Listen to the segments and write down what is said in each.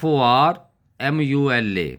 FORMULA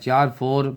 4 4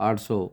800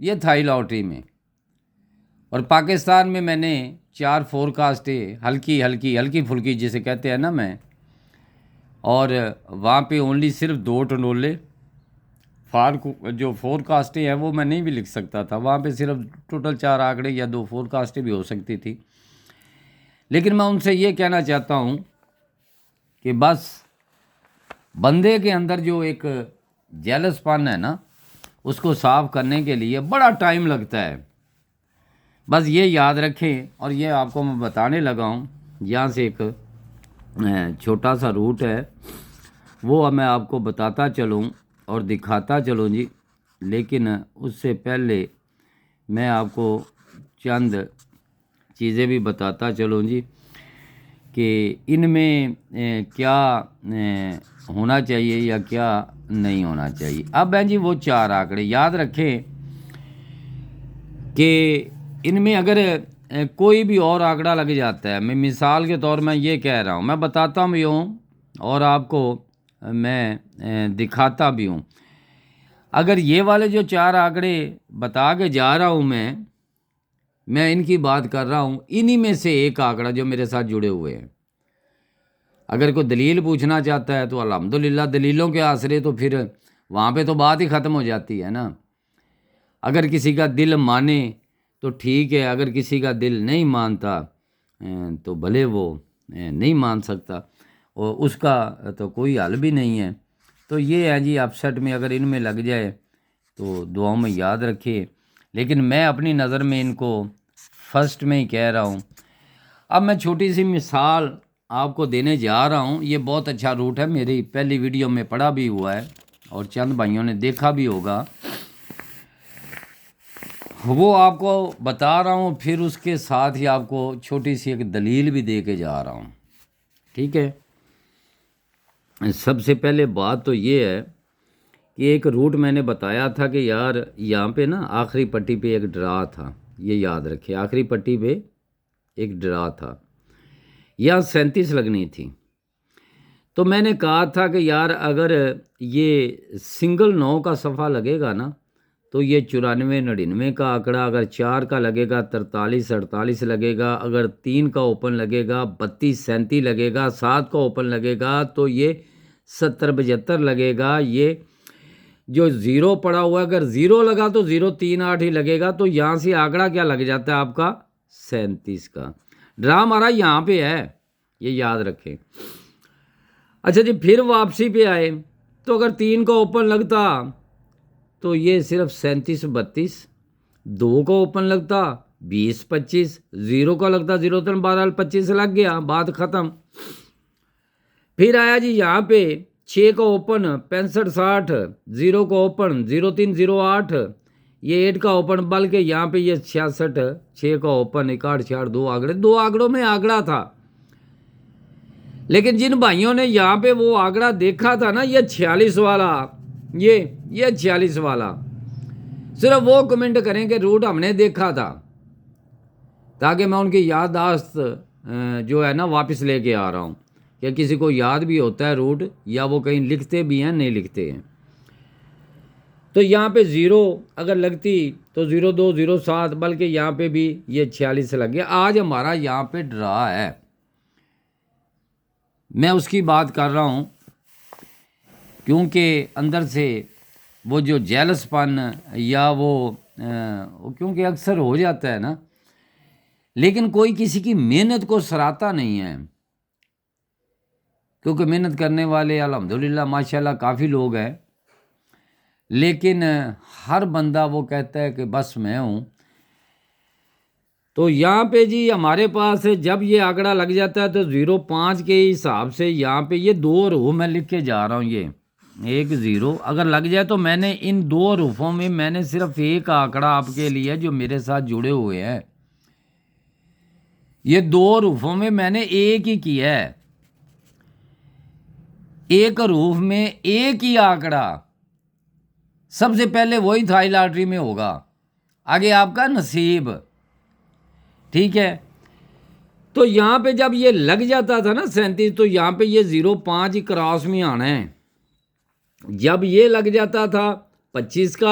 یہ Thai lottery میں. اور پاکستان میں نے 4 فورکاسٹیں ہلکی پھلکی جسے کہتے ہیں نا میں، اور وہاں پہ اونلی صرف 2 ٹنڈولے. جو فورکاسٹیں ہیں وہ میں نہیں بھی لکھ سکتا تھا، وہاں پہ صرف ٹوٹل 4 آنکڑے یا 2 فورکاسٹیں بھی ہو سکتی تھی. لیکن میں ان سے یہ کہنا چاہتا ہوں کہ بس بندے کے اندر جو ایک جیلس پن ہے نا، اس کو صاف کرنے کے لیے بڑا ٹائم لگتا ہے. بس یہ یاد رکھیں. اور یہ آپ کو میں بتانے لگا ہوں، یہاں سے ایک چھوٹا سا روٹ ہے، وہ میں آپ کو بتاتا چلوں اور دکھاتا چلوں جی. لیکن اس سے پہلے میں آپ کو چند چیزیں بھی بتاتا چلوں جی کہ ان میں کیا ہونا چاہیے یا کیا نہیں ہونا چاہیے. اب ہیں جی وہ 4 آنکڑے یاد رکھیں کہ ان میں اگر کوئی بھی اور آنکڑا لگ جاتا ہے، میں مثال کے طور میں یہ کہہ رہا ہوں، میں بتاتا بھی ہوں اور آپ کو میں دکھاتا بھی ہوں. اگر یہ والے جو 4 آنکڑے بتا کے جا رہا ہوں میں ان کی بات کر رہا ہوں، انہی میں سے ایک آنکڑا جو میرے ساتھ جڑے ہوئے ہیں. اگر کوئی دلیل پوچھنا چاہتا ہے تو الحمدللہ دلیلوں کے آسرے تو پھر وہاں پہ تو بات ہی ختم ہو جاتی ہے نا. اگر کسی کا دل مانے تو ٹھیک ہے، اگر کسی کا دل نہیں مانتا تو بھلے وہ نہیں مان سکتا، اور اس کا تو کوئی حل بھی نہیں ہے. تو یہ ہے جی اپسٹ میں اگر ان میں لگ جائے تو دعاؤں میں یاد رکھے. لیکن میں اپنی نظر میں ان کو فرسٹ میں ہی کہہ رہا ہوں. اب میں چھوٹی سی مثال آپ کو دینے جا رہا ہوں. یہ بہت اچھا روٹ ہے، میری پہلی ویڈیو میں پڑھا بھی ہوا ہے اور چند بھائیوں نے دیکھا بھی ہوگا. وہ آپ کو بتا رہا ہوں، پھر اس کے ساتھ ہی آپ کو چھوٹی سی ایک دلیل بھی دے کے جا رہا ہوں. ٹھیک ہے. سب سے پہلے بات تو یہ ہے کہ ایک روٹ میں نے بتایا تھا کہ یار یہاں پہ نا آخری پٹی پہ ایک ڈرا تھا. یہ یاد رکھے، آخری پٹی پہ ایک ڈرا تھا، یہاں 37 لگنی تھی. تو میں نے کہا تھا کہ یار اگر یہ سنگل 9 کا صفحہ لگے گا نا تو یہ 94 99 کا آنکڑا، اگر 4 کا لگے گا 43 48 لگے گا، اگر 3 کا اوپن لگے گا 32 37 لگے گا، 7 کا اوپن لگے گا تو یہ 70 75 لگے گا. یہ جو 0 پڑا ہوا ہے، اگر 0 لگا تو 0 3 8 ہی لگے گا. تو یہاں سے آنکڑا کیا لگ جاتا ہے آپ کا 37 کا. ڈرا ہمارا یہاں پہ ہے، یہ یاد رکھیں. اچھا جی، پھر واپسی پہ آئے تو اگر 3 کا اوپن لگتا تو یہ صرف 37 32، 2 کا اوپن لگتا 20 25، 0 کا لگتا 0 3 12 25 لگ گیا، بات ختم. پھر آیا جی یہاں پہ 6 کا اوپن 65 60، 0 کا اوپن 0 3 0 8، یہ 8 کا اوپن، بلکہ یہاں پہ یہ 66، 6 کا اوپن 61 66، 2 آنکڑے، 2 آنکڑوں میں آنکڑا تھا. لیکن جن بھائیوں نے یہاں پہ وہ آنکڑا دیکھا تھا نا، یہ 46 والا، یہ 46 والا، صرف وہ کمنٹ کریں کہ روٹ ہم نے دیکھا تھا، تاکہ میں ان کی یادداشت جو ہے نا واپس لے کے آ رہا ہوں کہ کسی کو یاد بھی ہوتا ہے روٹ، یا وہ کہیں لکھتے بھی ہیں نہیں لکھتے ہیں. تو یہاں پہ 0 اگر لگتی تو 0 2 0 7، بلکہ یہاں پہ بھی یہ 46 لگ گیا. آج ہمارا یہاں پہ ڈرا ہے، میں اس کی بات کر رہا ہوں کیونکہ اندر سے وہ جو جیلس پن یا وہ کیونکہ اکثر ہو جاتا ہے نا، لیکن کوئی کسی کی محنت کو سراہتا نہیں ہے، کیونکہ محنت کرنے والے الحمدللہ ماشاءاللہ کافی لوگ ہیں. لیکن ہر بندہ وہ کہتا ہے کہ بس میں ہوں. تو یہاں پہ جی ہمارے پاس جب یہ آنکڑا لگ جاتا ہے تو 0.5 کے حساب سے یہاں پہ یہ 2 حروف میں لکھ کے جا رہا ہوں. یہ 1 0 اگر لگ جائے تو میں نے ان 2 حروفوں میں میں نے صرف ایک آنکڑا آپ کے لیے جو میرے ساتھ جڑے ہوئے ہیں، یہ 2 حروفوں میں میں نے ایک ہی کیا ہے. ایک حروف میں ایک ہی آنکڑا سب سے پہلے وہی تھائی لاٹری میں ہوگا، آگے آپ کا نصیب. ٹھیک ہے. تو یہاں پہ جب یہ لگ جاتا تھا نا 37، تو یہاں پہ یہ 0.5 کراس میں آنا ہے. جب یہ لگ جاتا تھا 25 کا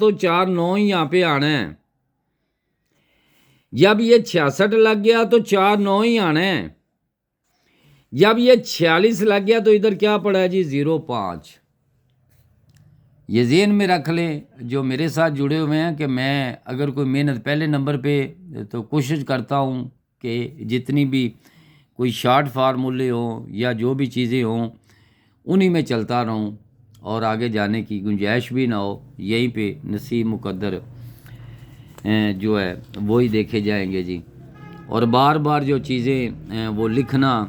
تو 4 9 ہی یہاں پہ آنا ہے. جب یہ 66 لگ گیا تو 4 9 ہی آنا ہے. جب یہ 46 لگ گیا تو ادھر کیا پڑا ہے جی 0 5. یہ ذہن میں رکھ لیں جو میرے ساتھ جڑے ہوئے ہیں کہ میں اگر کوئی محنت پہلے نمبر پہ تو کوشش کرتا ہوں کہ جتنی بھی کوئی شارٹ فارمولے ہوں یا جو بھی چیزیں ہوں انہی میں چلتا رہوں اور آگے جانے کی گنجائش بھی نہ ہو. یہیں پہ نصیب مقدر جو ہے وہی دیکھے جائیں گے جی. اور بار بار جو چیزیں وہ لکھنا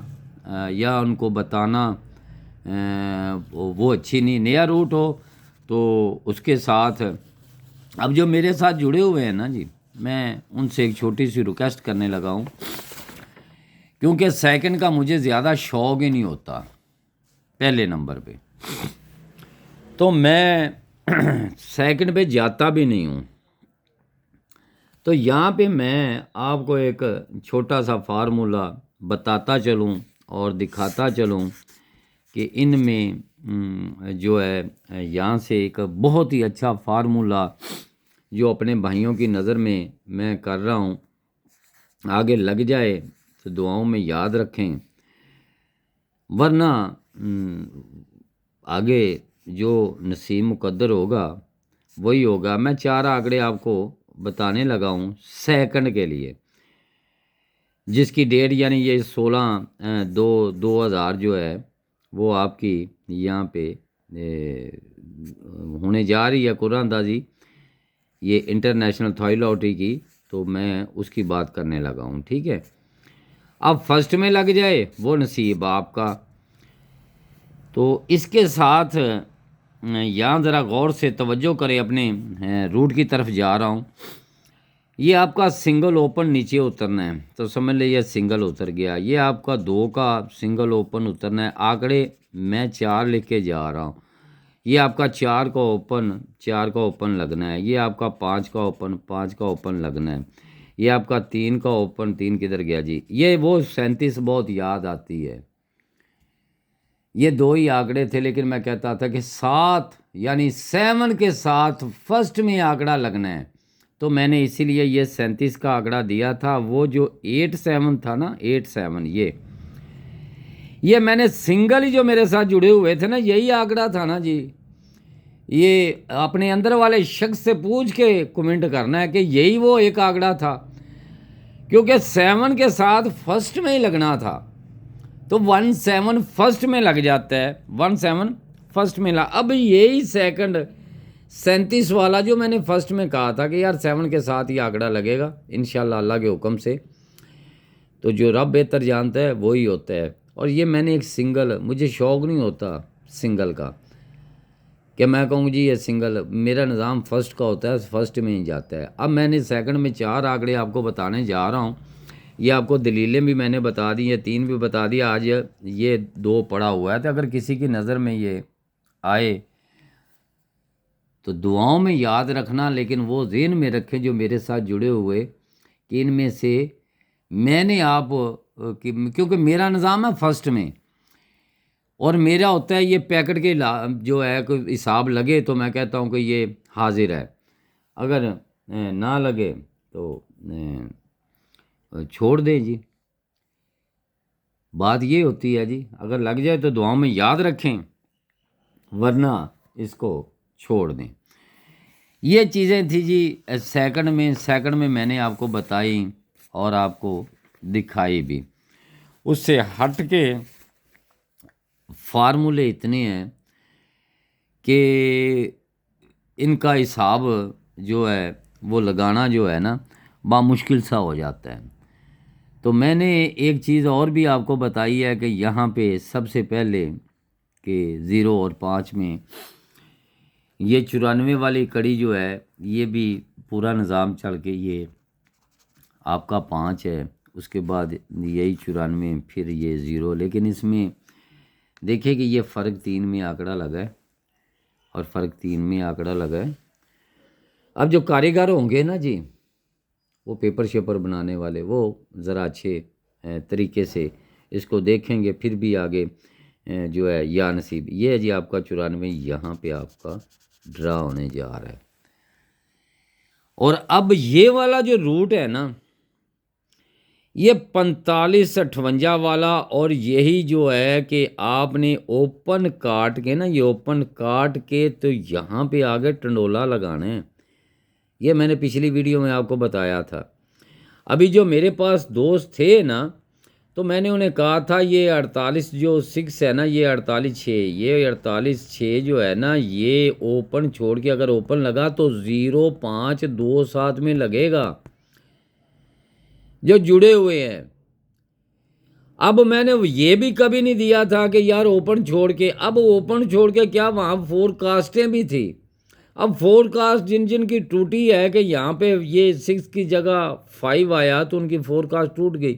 یا ان کو بتانا وہ اچھی نہیں. نیا روٹ ہو تو اس کے ساتھ اب جو میرے ساتھ جڑے ہوئے ہیں نا جی میں ان سے ایک چھوٹی سی ریکویسٹ کرنے لگا ہوں کیونکہ سیکنڈ کا مجھے زیادہ شوق ہی نہیں ہوتا پہلے نمبر پہ تو میں سیکنڈ پہ جاتا بھی نہیں ہوں. تو یہاں پہ میں آپ کو ایک چھوٹا سا فارمولہ بتاتا چلوں اور دکھاتا چلوں کہ ان میں جو ہے یہاں سے ایک بہت ہی اچھا فارمولہ جو اپنے بھائیوں کی نظر میں کر رہا ہوں آگے لگ جائے تو دعاؤں میں یاد رکھیں ورنہ آگے جو نصیب مقدر ہوگا وہی ہوگا. میں 4 آنکڑے آپ کو بتانے لگا ہوں سیکنڈ کے لیے جس کی ڈیٹ یعنی یہ 16/2/2000 جو ہے وہ آپ کی یہاں پہ ہونے جا رہی ہے قرآن اندازی یہ انٹرنیشنل تھائی لاٹری کی. تو میں اس کی بات کرنے لگا ہوں ٹھیک ہے. اب فرسٹ میں لگ جائے وہ نصیب آپ کا. تو اس کے ساتھ یہاں ذرا غور سے توجہ کریں اپنے روٹ کی طرف جا رہا ہوں. یہ آپ کا سنگل اوپن نیچے اترنا ہے تو سمجھ لیں یہ سنگل اتر گیا. یہ آپ کا 2 کا سنگل اوپن اترنا ہے. آنکڑے میں 4 لکھ کے جا رہا ہوں. یہ آپ کا 4 کا اوپن لگنا ہے. یہ آپ کا 5 کا اوپن لگنا ہے. یہ آپ کا 3 کا اوپن 3 کدھر گیا جی. یہ وہ 37 بہت یاد آتی ہے. یہ 2 ہی آنکڑے تھے لیکن میں کہتا تھا کہ 7 یعنی 7 کے ساتھ فرسٹ میں آنکڑا لگنا ہے. تو میں نے اسی لیے یہ 37 کا آنکڑا دیا تھا. وہ جو 87 تھا نا 87 یہ میں نے سنگل ہی جو میرے ساتھ جڑے ہوئے تھے نا یہی آنکڑا تھا نا جی. یہ اپنے اندر والے شخص سے پوچھ کے کمنٹ کرنا ہے کہ یہی وہ ایک آنکڑا تھا کیونکہ 7 کے ساتھ فرسٹ میں ہی لگنا تھا. تو 17 فرسٹ میں لگ جاتا ہے. 17 فرسٹ میں اب یہی سیکنڈ 37 والا جو میں نے فرسٹ میں کہا تھا کہ یار 7 کے ساتھ ہی آنکڑا لگے گا انشاءاللہ اللہ کے حکم سے. تو جو رب بہتر جانتا ہے وہی ہوتا ہے. اور یہ میں نے ایک سنگل مجھے شوق نہیں ہوتا سنگل کا کہ میں کہوں جی یہ سنگل میرا نظام فرسٹ کا ہوتا ہے فرسٹ میں ہی جاتا ہے. اب میں نے سیکنڈ میں 4 آنکڑے آپ کو بتانے جا رہا ہوں. یہ آپ کو دلیلیں بھی میں نے بتا دی. یہ 3 بھی بتا دیا. آج یہ 2 پڑا ہوا ہے تو اگر کسی کی نظر میں یہ آئے تو دعاؤں میں یاد رکھنا لیکن وہ ذہن میں رکھیں جو میرے ساتھ جڑے ہوئے کہ ان میں سے میں نے آپ کیونکہ میرا نظام ہے فرسٹ میں اور میرا ہوتا ہے یہ پیکٹ کے جو ہے کوئی حساب لگے تو میں کہتا ہوں کہ یہ حاضر ہے. اگر نہ لگے تو چھوڑ دیں جی. بات یہ ہوتی ہے جی اگر لگ جائے تو دعاؤں میں یاد رکھیں ورنہ اس کو چھوڑ دیں. یہ چیزیں تھی جی سیکنڈ میں نے آپ کو بتائی اور آپ کو دکھائی بھی. اس سے ہٹ کے فارمولے اتنے ہیں کہ ان کا حساب جو ہے وہ لگانا جو ہے نا بامشکل سا ہو جاتا ہے. تو میں نے ایک چیز اور بھی آپ کو بتائی ہے کہ یہاں پہ سب سے پہلے کہ 0 اور 5 میں یہ 94 والی کڑی جو ہے یہ بھی پورا نظام چل کے یہ آپ کا 5 ہے. اس کے بعد یہی 94 پھر یہ 0 لیکن اس میں دیکھیں کہ یہ فرق 3 میں آنکڑا لگا ہے اور فرق 3 میں آنکڑا لگا ہے. اب جو کاریگر ہوں گے نا جی وہ پیپر شیپر بنانے والے وہ ذرا اچھے طریقے سے اس کو دیکھیں گے پھر بھی آگے جو ہے یا نصیب یہ ہے جی آپ کا 94 یہاں پہ آپ کا ڈرا ہونے جا رہا ہے۔ اور اب یہ والا جو روٹ ہے نا، یہ 4558 والا، اور یہی جو ہے کہ آپ نے اوپن کاٹ کے نا، یہ اوپن کاٹ کے تو یہاں پہ آگے ٹنڈولا لگانا ہے۔ یہ میں نے پچھلی ویڈیو میں آپ کو بتایا تھا۔ ابھی جو میرے پاس دوست تھے نا، تو میں نے انہیں کہا تھا یہ 48 جو 6 ہے نا، یہ 48/6، یہ 48/6 جو ہے نا، یہ اوپن چھوڑ کے اگر اوپن لگا تو 0527 میں لگے گا جو جڑے ہوئے ہیں۔ اب میں نے یہ بھی کبھی نہیں دیا تھا کہ یار اوپن چھوڑ کے، اب اوپن چھوڑ کے کیا وہاں فور کاسٹیں بھی تھی۔ اب فور کاسٹ جن جن کی ٹوٹی ہے کہ یہاں پہ یہ 6 کی جگہ 5 آیا تو ان کی فور کاسٹ ٹوٹ گئی۔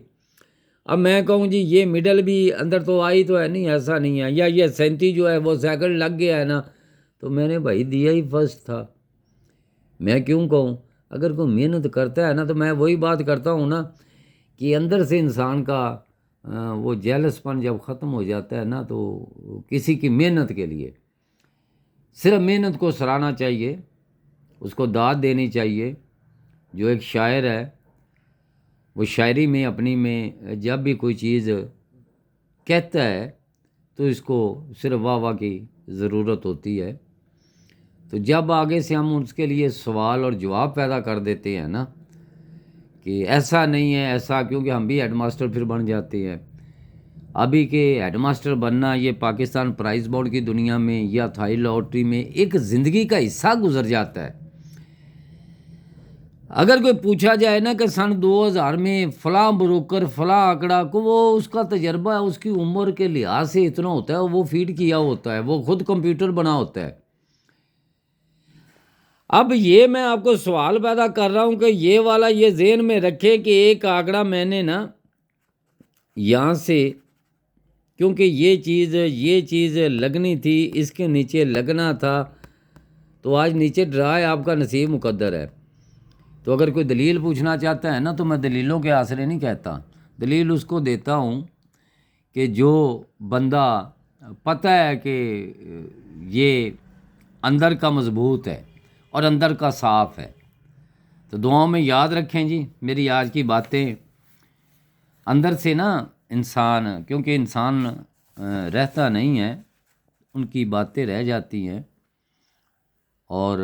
اب میں کہوں جی یہ مڈل بھی اندر تو آئی تو ہے نہیں، ایسا نہیں ہے، یا یہ 37 جو ہے وہ سیکنڈ لگ گیا ہے نا، تو میں نے بھائی دیا ہی فرسٹ تھا۔ میں کیوں کہوں؟ اگر کوئی محنت کرتا ہے نا، تو میں وہی بات کرتا ہوں نا کہ اندر سے انسان کا وہ جیلس پن جب ختم ہو جاتا ہے نا، تو کسی کی محنت کے لیے صرف محنت کو سراہنا چاہیے، اس کو داد دینی چاہیے۔ جو ایک شاعر ہے، وہ شاعری میں اپنی میں جب بھی کوئی چیز کہتا ہے تو اس کو صرف واہ واہ کی ضرورت ہوتی ہے۔ تو جب آگے سے ہم اس کے لیے سوال اور جواب پیدا کر دیتے ہیں نا کہ ایسا نہیں ہے ایسا، کیونکہ ہم بھی ہیڈ ماسٹر پھر بن جاتے ہیں۔ ابھی کے ہیڈ ماسٹر بننا یہ پاکستان پرائز بورڈ کی دنیا میں یا تھائی لاٹری میں ایک زندگی کا حصہ گزر جاتا ہے۔ اگر کوئی پوچھا جائے نا کہ سن 2000 میں فلاں بروکر فلاں آنکڑا کو، وہ اس کا تجربہ اس کی عمر کے لحاظ سے اتنا ہوتا ہے، وہ فیڈ کیا ہوتا ہے، وہ خود کمپیوٹر بنا ہوتا ہے۔ اب یہ میں آپ کو سوال پیدا کر رہا ہوں کہ یہ والا یہ ذہن میں رکھے کہ ایک آنکڑا میں نے نا یہاں سے، کیونکہ یہ چیز لگنی تھی، اس کے نیچے لگنا تھا، تو آج نیچے ڈرا ہے، آپ کا نصیب مقدر ہے۔ تو اگر کوئی دلیل پوچھنا چاہتا ہے نا، تو میں دلیلوں کے آسرے نہیں کہتا، دلیل اس کو دیتا ہوں کہ جو بندہ پتہ ہے کہ یہ اندر کا مضبوط ہے اور اندر کا صاف ہے۔ تو دعاؤں میں یاد رکھیں جی میری آج کی باتیں۔ اندر سے نا انسان، کیونکہ انسان رہتا نہیں ہے، ان کی باتیں رہ جاتی ہیں، اور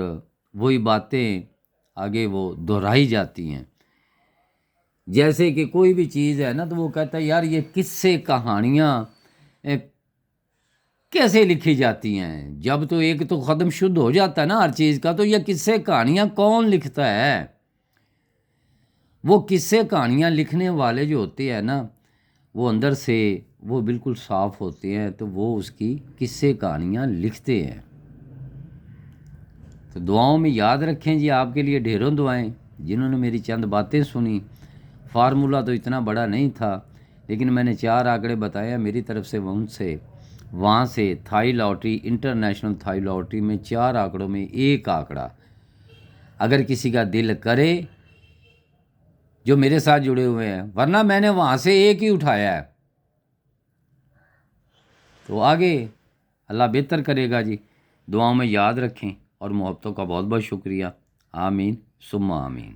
وہی باتیں آگے وہ دہرائی جاتی ہیں۔ جیسے کہ کوئی بھی چیز ہے نا، تو وہ کہتا ہے یار یہ قصے کہانیاں کیسے لکھی جاتی ہیں؟ جب تو ایک تو ختم شدھ ہو جاتا ہے نا ہر چیز کا، تو یہ قصے کہانیاں کون لکھتا ہے؟ وہ قصے کہانیاں لکھنے والے جو ہوتے ہیں نا، وہ اندر سے وہ بالکل صاف ہوتے ہیں، تو وہ اس کی قصے کہانیاں لکھتے ہیں۔ تو دعاؤں میں یاد رکھیں جی، آپ کے لیے ڈھیروں دعائیں۔ جنہوں نے میری چند باتیں سنی، فارمولہ تو اتنا بڑا نہیں تھا، لیکن میں نے 4 آنکڑے بتایا میری طرف سے، وہاں سے Thai lottery, international Thai lottery میں 4 آنکڑوں میں ایک آنکڑا اگر کسی کا دل کرے جو میرے ساتھ جڑے ہوئے ہیں، ورنہ میں نے وہاں سے ایک ہی اٹھایا ہے، تو آگے اللہ بہتر کرے گا جی۔ دعاؤں میں یاد رکھیں، اور محبتوں کا بہت بہت شکریہ۔ آمین ثم آمین۔